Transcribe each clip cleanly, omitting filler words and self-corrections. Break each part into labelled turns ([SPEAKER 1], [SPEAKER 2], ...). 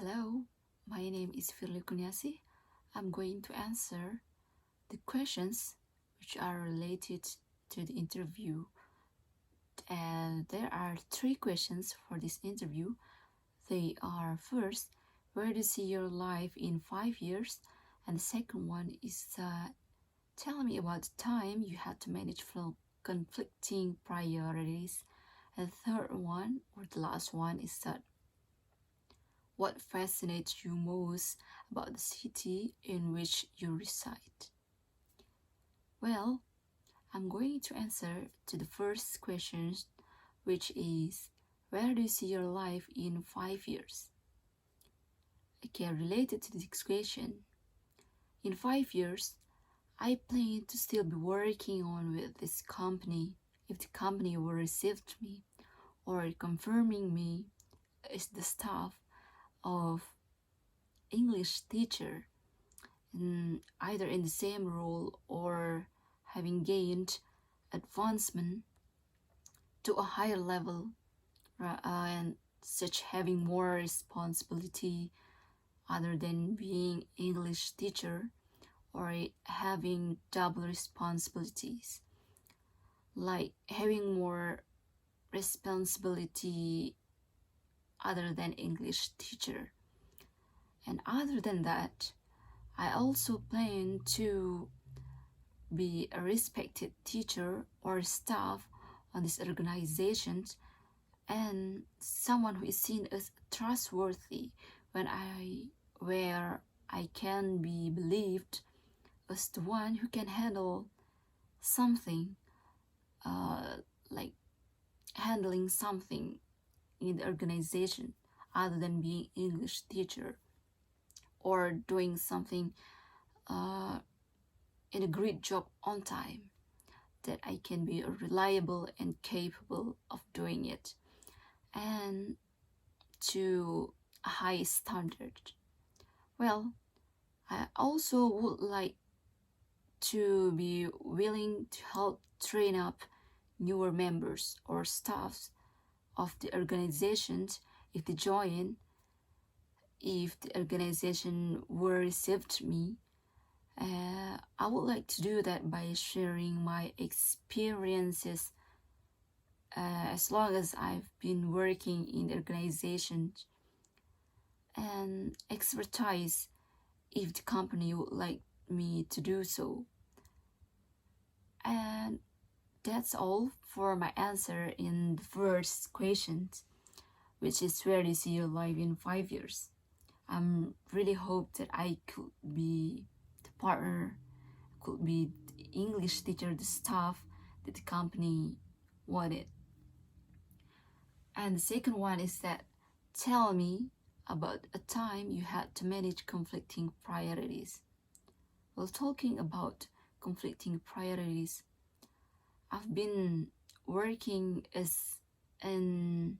[SPEAKER 1] Hello, my name is Firly Kunyasi. I'm going to answer the questions which are related to the interview. And there are three questions for this interview. They are first, where do you see your life in 5 years? And the second one is tell me about the time you had to manage conflicting priorities. And the third one, or the last one, is that what fascinates you most about the city in which you reside? Well, I'm going to answer to the first question, which is where do you see your life in 5 years? Okay, related to this question, in 5 years, I plan to still be working on with this company if the company will receive me or confirming me as the staff of English teacher, either in the same role or having gained advancement to a higher level, and such having more responsibility other than being English teacher, or having double responsibilities, like having more responsibility other than English teacher. And other than that, I also plan to be a respected teacher or staff on this organization, and someone who is seen as trustworthy where I can be believed as the one who can handle something, like handling something in the organization other than being English teacher, or doing something in a great job on time, that I can be reliable and capable of doing it, and to a high standard. Well, I also would like to be willing to help train up newer members or staffs of the organizations if they join, if the organization will received me. I would like to do that by sharing my experiences, as long as I've been working in the organization, and expertise if the company would like me to do so. And that's all for my answer in the first question, which is where do you see your life in 5 years? I'm really hope that I could be the partner, could be the English teacher, the staff that the company wanted. And the second one is that tell me about a time you had to manage conflicting priorities. Well, talking about conflicting priorities, I've been working as an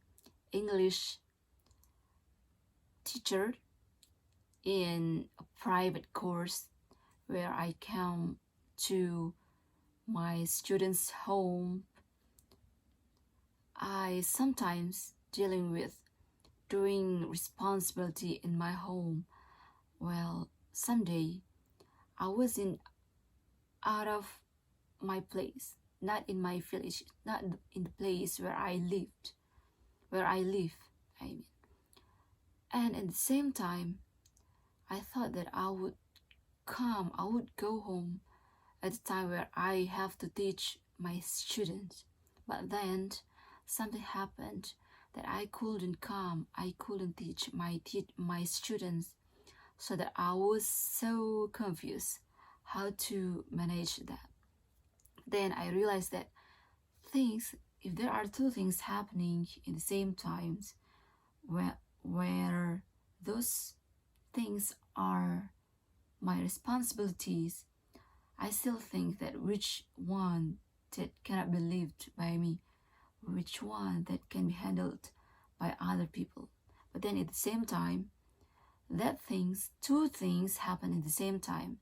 [SPEAKER 1] English teacher in a private course where I come to my students' home. I sometimes dealing with doing responsibility in my home. Well, someday I was out of my place, not in my village, not in the place where I live, I mean. And at the same time, I thought that I would go home at the time where I have to teach my students. But then something happened that I couldn't come, I couldn't teach my students, so that I was so confused how to manage that. Then I realized that if there are two things happening in the same times, where those things are my responsibilities, I still think that which one that cannot be lived by me, which one that can be handled by other people. But then at the same time, two things happen at the same time.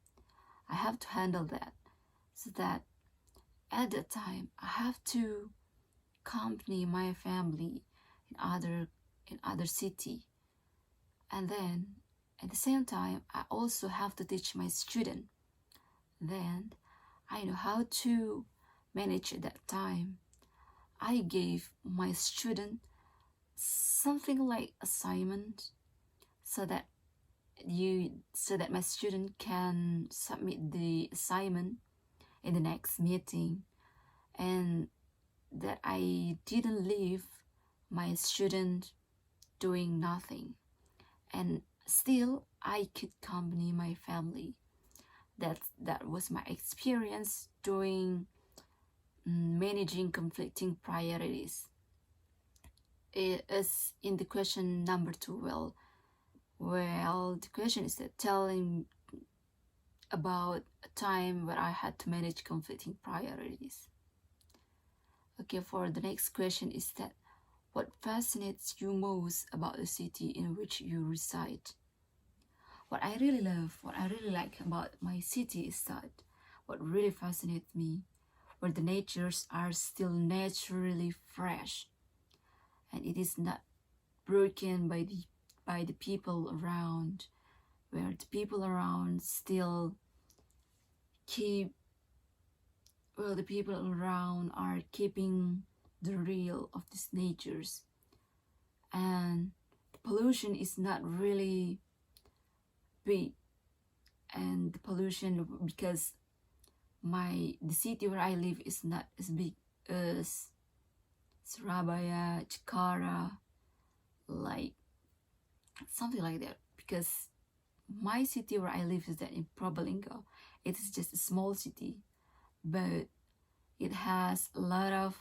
[SPEAKER 1] I have to handle that, so that at that time I have to accompany my family in other city. And then at the same time, I also have to teach my student. Then I know how to manage that time. I gave my student something like assignment so that my student can submit the assignment in the next meeting, and that I didn't leave my student doing nothing, and still I could accompany my family. That was my experience doing managing conflicting priorities. It is in the question number 2. Well, the question is that telling about a time where I had to manage conflicting priorities. Okay, for the next question is that what fascinates you most about the city in which you reside? What I really love, what I really like about my city is that what really fascinates me, where the natures are still naturally fresh, and it is not broken by the people around, where the people around still keep the people around are keeping the real of these natures, and the pollution is not really big, and the pollution, because the city where I live is not as big as Surabaya, Jakarta, like something like that, because my city where I live is that in Probolinggo. It is just a small city, but it has a lot of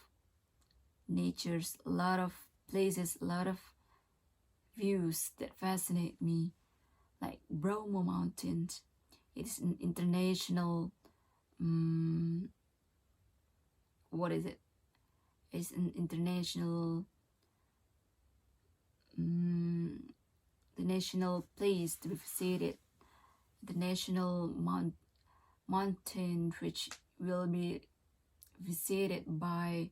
[SPEAKER 1] natures, a lot of places, a lot of views that fascinate me, like Bromo Mountains. It is an international, what is it? It's an international, the national place to be visited, the national mountain which will be visited by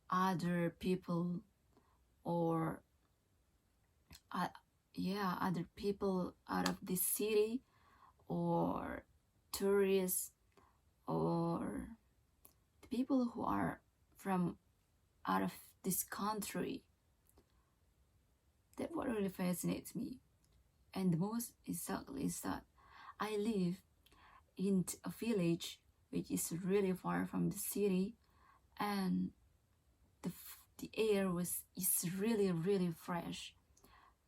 [SPEAKER 1] other people, or other people out of this city, or tourists, or the people who are from out of this country. That what really fascinates me. And the most exactly is that I live in a village which is really far from the city, and the air is really fresh,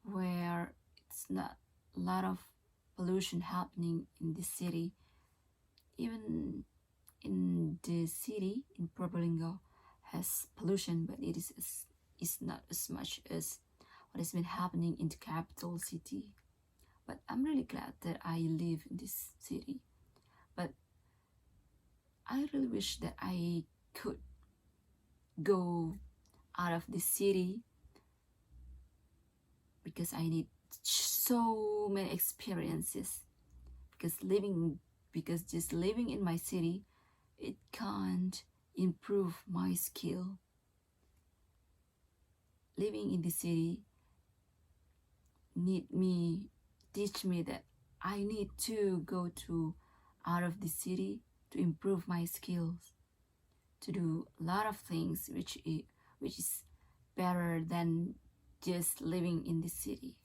[SPEAKER 1] where it's not a lot of pollution happening in the city. Even in the city in Probolinggo has pollution, but is not as much as what has been happening in the capital city. But I'm really glad that I live in this city. But I really wish that I could go out of the city, because I need so many experiences. Because just living in my city, it can't improve my skill. Living in the city teach me that I need to go to out of the city to improve my skills, to do a lot of things which is better than just living in the city.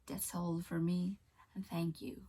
[SPEAKER 1] That's all for me, and thank you.